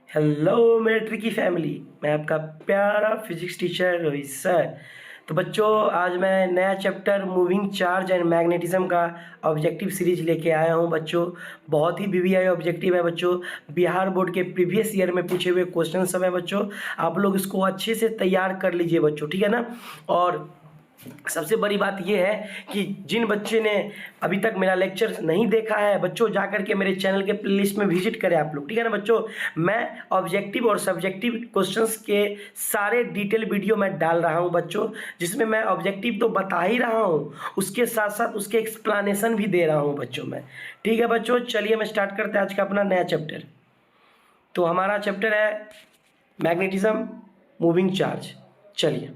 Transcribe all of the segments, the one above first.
Hello मेरे tricky family. मैं आपका प्यारा फिजिक्स टीचर रोहित सर। तो बच्चों, आज मैं नया chapter moving charge and magnetism का ऑब्जेक्टिव सीरीज लेके आया हूं बच्चों। बहुत ही वीवीआई ऑब्जेक्टिव है बच्चों। बिहार बोर्ड के प्रीवियस ईयर में पूछे हुए क्वेश्चन सब है बच्चों। आप लोग इसको अच्छे से तैयार कर लीजिए बच्चों, ठीक है ना। और सबसे बड़ी बात यह है कि जिन बच्चे ने अभी तक मेरा लेक्चर नहीं देखा है बच्चों, जा करके मेरे चैनल के प्लेलिस्ट में विजिट करें आप लोग, ठीक है ना बच्चों। मैं ऑब्जेक्टिव और सब्जेक्टिव क्वेश्चंस के सारे डिटेल वीडियो मैं डाल रहा हूं बच्चों, जिसमें मैं ऑब्जेक्टिव तो बता ही रहा हूं, उसके साथ साथ उसके एक्सप्लेनेशन भी दे रहा हूं बच्चों मैं। ठीक है बच्चों, चलिए मैं स्टार्ट करते हैं आज का अपना नया चैप्टर। तो हमारा चैप्टर है मैग्नेटिज्म मूविंग चार्ज। चलिए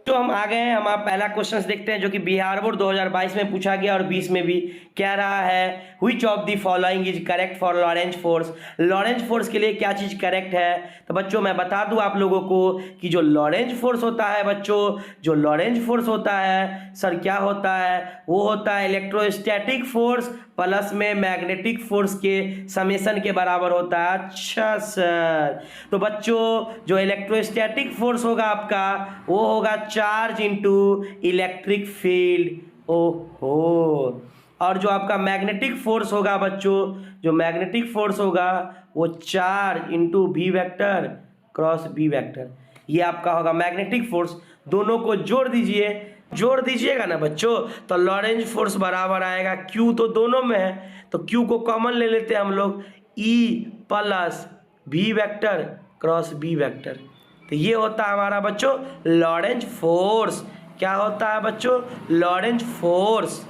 तो हम आ गए हैं। हम आप पहला क्वेश्चन देखते हैं जो कि बिहार बोर्ड 2022 में पूछा गया और 20 में भी कह रहा है which of the following is correct for Lorentz force. Lorentz force के लिए क्या चीज करेक्ट है? तो बच्चों मैं बता दूं आप लोगों को कि जो लॉरेंज फोर्स होता है बच्चों, जो लॉरेंज फोर्स होता है सर क्या होता है? वो होता है इलेक्ट्रोस्टैटिक फोर्स प्लस में मैग्नेटिक फोर्स के समेशन के बराबर होता है। अच्छा सर, तो बच्चों जो इलेक्ट्रोस्टैटिक फोर्स होगा आपका वो होगा चार्ज इनटू इलेक्ट्रिक फील्ड। ओहो। और जो आपका मैग्नेटिक फोर्स होगा बच्चों, जो मैग्नेटिक फोर्स होगा वो charge into B vector cross B vector, ये आपका होगा मैग्नेटिक फोर्स। दोनों को जोड़ दीजिए, जोड़ दीजिएगा ना बच्चों, तो लॉरेंज फोर्स बराबर आएगा क्यू, तो दोनों में है तो क्यू को कॉमन ले लेते हैं हम लोग, E plus B vector cross B vector. तो ये होता है हमारा बच्चों लॉरेंज फोर्स। क्या होता है बच्चों? Lorentz force.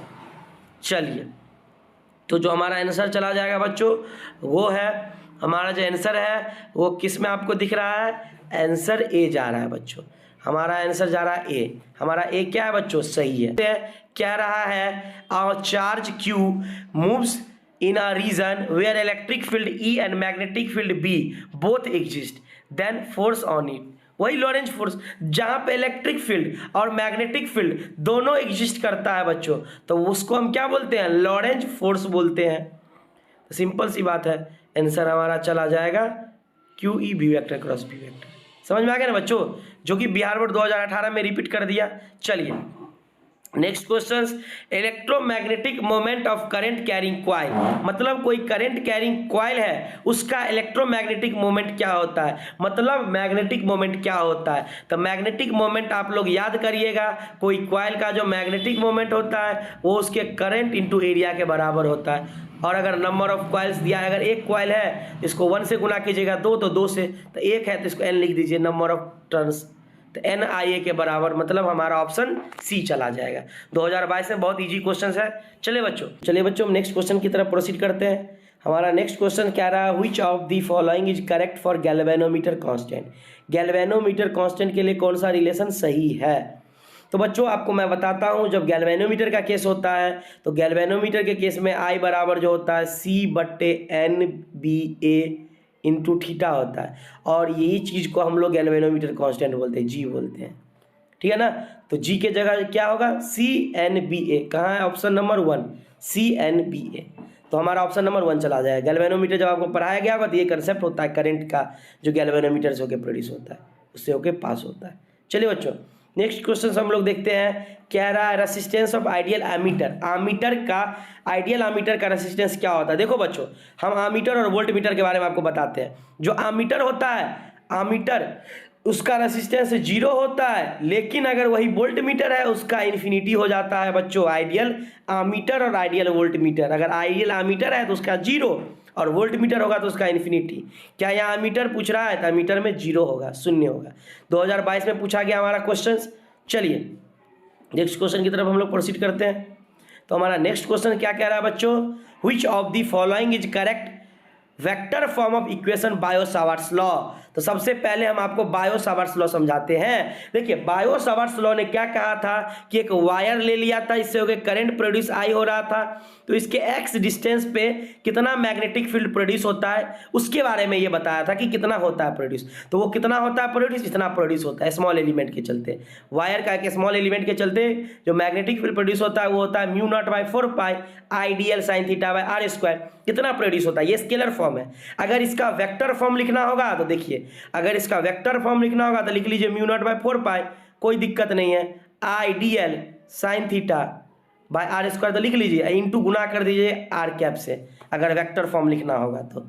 चलिए तो जो हमारा आंसर चला जाएगा बच्चों वो है, हमारा जो आंसर है वो किस में आपको दिख रहा है? आंसर ए जा रहा है बच्चों। हमारा आंसर जा रहा है ए। हमारा ए क्या है बच्चों? सही है। कह रहा है our charge Q moves in a region where electric field E and magnetic field B both exist, then force on it। वही लॉरेंज फोर्स जहां पे इलेक्ट्रिक फील्ड और मैग्नेटिक फील्ड दोनों एग्जिस्ट करता है बच्चों, तो उसको हम क्या बोलते हैं? लॉरेंज फोर्स बोलते हैं। तो सिंपल सी बात है, आंसर हमारा चला जाएगा Q E B vector cross B vector. समझ में आ गया ना बच्चों, जो कि बिहार बोर्ड 2018 में रिपीट कर दिया। चलिए next question, electromagnetic moment of current carrying coil. मतलब कोई करंट कैरिंग क्वाइल है उसका इलेक्ट्रोमैग्नेटिक मोमेंट क्या होता है, मतलब मैग्नेटिक मोमेंट क्या होता है? तो मैग्नेटिक मोमेंट आप लोग याद करिएगा, कोई क्वाइल का जो मैग्नेटिक मोमेंट होता है वो उसके करंट इंटू एरिया के बराबर होता है। और अगर नंबर ऑफ क्वाइल्स दिया है, अगर एक क्वाइल है इसको 1 से गुना कीजिएगा, 2 तो 2 से, तो 1 है तो इसको n लिख दीजिए, नंबर ऑफ टर्न्स, तो NIA के बराबर, मतलब हमारा ऑप्शन सी चला जाएगा। 2022 में बहुत इजी क्वेश्चन है। चलिए बच्चों हम नेक्स्ट क्वेश्चन की तरफ प्रोसीड करते हैं। हमारा नेक्स्ट क्वेश्चन क्या रहा? Which of the following is correct for galvanometer constant. Galvanometer constant के लिए कौन सा रिलेशन सही है? तो बच्चों आपको मैं बताता हूं, जब गैल्वेनोमीटर का केस होता है तो गैल्वेनोमीटर के केस में I बराबर जो होता है C/NBA इंटू थीटा होता है, और यही चीज़ को हम लोग गैल्वेनोमीटर कांस्टेंट बोलते हैं, जी बोलते हैं, ठीक है ना। तो जी के जगह क्या होगा? CNBA। कहाँ है? Option number 1 CNBA। तो हमारा ऑप्शन नंबर 1 चला जाएगा। गैल्वेनोमीटर जब आपको पढ़ाया गया होगा तो ये कंसेप्ट होता है करंट का, जो गैल्वेनोमीटर से होकर प्रोड्यूस होता है उससे होकर पास होता है। चलिए बच्चों नेक्स्ट क्वेश्चन हम लोग देखते हैं। कह रहा है resistance of ideal ammeter. Ammeter का, आइडियल आमीटर का रेसिस्टेंस क्या होता है? देखो बच्चों हम आमीटर और वोल्ट मीटर के बारे में आपको बताते हैं। जो आमीटर होता है, आमीटर उसका रेसिस्टेंस 0 होता है, लेकिन अगर वही वोल्ट मीटर है उसका इन्फिनिटी हो जाता है बच्चों। आइडियल आमीटर और आइडियल वोल्ट मीटर, अगर आइडियल आमीटर है तो उसका 0 और वोल्ट मीटर होगा तो उसका इन्फिनिटी। क्या यहाँ मीटर पूछ रहा है? तो मीटर में 0 होगा, शून्य होगा। 2022 में पूछा गया हमारा क्वेश्चन। चलिए नेक्स्ट क्वेश्चन की तरफ हम लोग प्रोसीड करते हैं। तो हमारा नेक्स्ट क्वेश्चन क्या कह रहा है बच्चों? Which of the following is correct vector form of equation bio-Savart's law. तो सबसे पहले हम आपको बायो-सावर्ट्स लॉ समझाते हैं। देखिए बायो-सावर्ट्स लॉ ने क्या कहा था कि एक वायर ले लिया था, इससे होकर करंट प्रोड्यूस आई हो रहा था, तो इसके x डिस्टेंस पे कितना मैग्नेटिक फील्ड प्रोड्यूस होता है उसके बारे में ये बताया था कि कितना होता है प्रोड्यूस। तो वो कितना होता है प्रोड्यूस? इतना प्रोड्यूस होता है स्मॉल एलिमेंट के चलते, वायर का एक स्मॉल एलिमेंट के चलते जो मैग्नेटिक फील्ड प्रोड्यूस होता है वो होता है mu naught by 4 pi IDL sin theta by R square. कितना प्रोड्यूस होता है? ये स्केलर फॉर्म है। अगर इसका वेक्टर फॉर्म लिखना होगा तो देखिए, अगर इसका वेक्टर फॉर्म लिखना होगा तो लिख लीजिए म्यू नॉट बाय 4 पाई, कोई दिक्कत नहीं है। I D L sine theta by R square तो लिख लीजिए, इंटू गुना कर दीजिए आर कैप से, अगर वेक्टर फॉर्म लिखना होगा तो।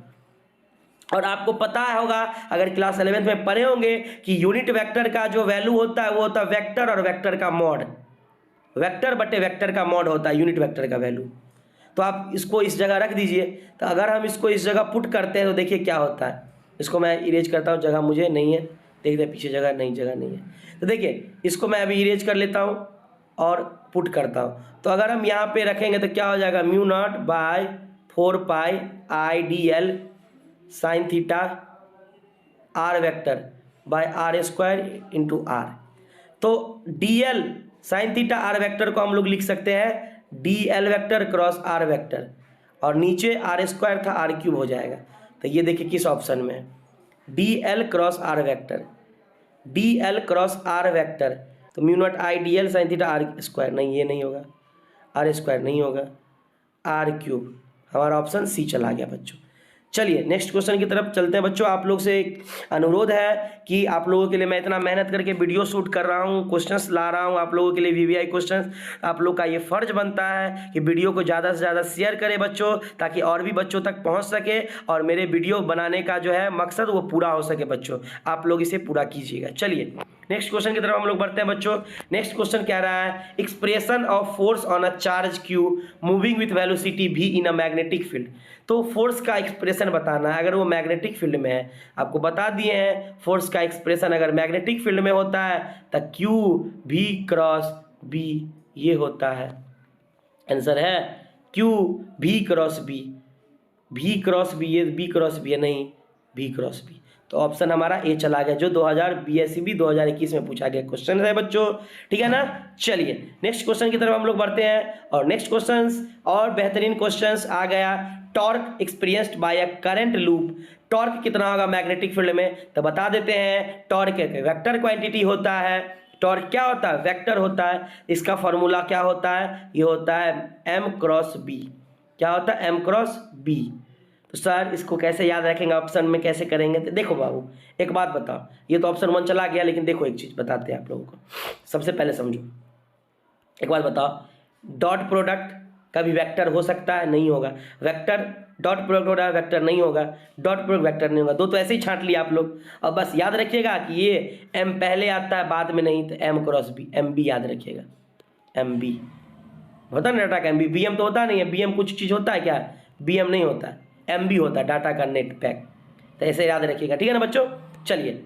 और आपको पता होगा, अगर क्लास 11th में पढ़े होंगे कि यूनिट वेक्टर का जो वैल्यू होता है वो होता है वेक्टर और वेक्टर का मॉड, वेक्टर बटे वेक्टर का मॉड होता है यूनिट वेक्टर का वैल्यू। तो आप इसको इस जगह रख दीजिए। तो अगर हम इसको इस जगह पुट करते हैं तो देखिए क्या होता है। इसको मैं इरेज करता हूँ, जगह मुझे नहीं है, देखते हैं पीछे जगह नहीं है। तो देखिए इसको मैं अभी इरेज कर लेता हूँ और पुट करता हूँ। तो अगर हम यहाँ पे रखेंगे तो क्या हो जाएगा, mu naught by 4 pi I D L sine theta R vector by R square into R. तो D L sine theta R vector को हम लोग लिख सकते हैं D L vector cross R vector, और नीचे आर स्क्वायर था आर क्यूब हो जाएगा। तो ये देखिए किस ऑप्शन में है, D L cross R vector, D L cross R vector. तो म्यू नॉट आई D L sine theta R square, नहीं ये नहीं होगा, आर स्क्वायर नहीं होगा, आर क्यूब। हमारा ऑप्शन सी चला गया बच्चों। चलिए नेक्स्ट क्वेश्चन की तरफ चलते हैं बच्चों। आप लोग से एक अनुरोध है कि आप लोगों के लिए मैं इतना मेहनत करके वीडियो शूट कर रहा हूँ, क्वेश्चंस ला रहा हूँ आप लोगों के लिए, वीवीआई क्वेश्चंस। आप लोग का ये फर्ज बनता है कि वीडियो को ज़्यादा से ज़्यादा शेयर करें बच्चों, ताकि और भी बच्चों तक पहुँच सके और मेरे वीडियो बनाने का जो है मकसद वो पूरा हो सके बच्चों। आप लोग इसे पूरा कीजिएगा। चलिए नेक्स्ट क्वेश्चन की तरफ हम लोग बढ़ते हैं बच्चों। नेक्स्ट क्वेश्चन कह रहा है expression of force on a charge Q moving with velocity v in a magnetic field. तो फोर्स का एक्सप्रेशन बताना है, अगर वो मैग्नेटिक फील्ड में है। आपको बता दिए हैं फोर्स का एक्सप्रेशन अगर मैग्नेटिक फील्ड में होता है तो क्यू v क्रॉस b ये होता है। आंसर है Q v cross b, v cross b, ये b क्रॉस b है, नहीं v क्रॉस b। तो ऑप्शन हमारा ए चला गया, जो 2021 में पूछा गया क्वेश्चन है बच्चों, ठीक है ना। चलिए नेक्स्ट क्वेश्चन की तरफ हम लोग बढ़ते हैं, और नेक्स्ट क्वेश्चंस और बेहतरीन क्वेश्चंस आ गया। Torque experienced bye a current loop, torque कितना होगा मैग्नेटिक फील्ड में, तो बता देते हैं। टॉर्क एक वेक्टर क्वांटिटी होता है। टॉर्क क्या होता है, वेक्टर होता है। इसका फॉर्मूला क्या होता है, ये होता है m क्रॉस b। क्या होता है, m क्रॉस b। तो सर इसको कैसे याद रखेंगे, ऑप्शन में कैसे करेंगे। तो देखो बाबू एक बात बताओ, ये तो ऑप्शन 1 चला गया, लेकिन देखो एक चीज़ बताते हैं आप लोगों को। सबसे पहले समझो, एक बात बताओ, डॉट प्रोडक्ट कभी वेक्टर हो सकता है, नहीं होगा। वेक्टर डॉट प्रोडक्ट हो रहा है, वेक्टर नहीं होगा। डॉट प्रोडक्ट वेक्टर नहीं होगा। दो तो ऐसे ही छांट लिया आप लोग। और बस याद रखिएगा कि ये m पहले आता है बाद में नहीं, तो m cross b, M B याद रखिएगा। एम बी होता है ना डाटा का, एम बी, बी एम तो होता नहीं है। बी एम कुछ चीज़ होता है क्या, बी एम नहीं होता, एम बी होता है डाटा का नेट पैक। तो ऐसे याद रखिएगा, ठीक है ना बच्चों। चलिए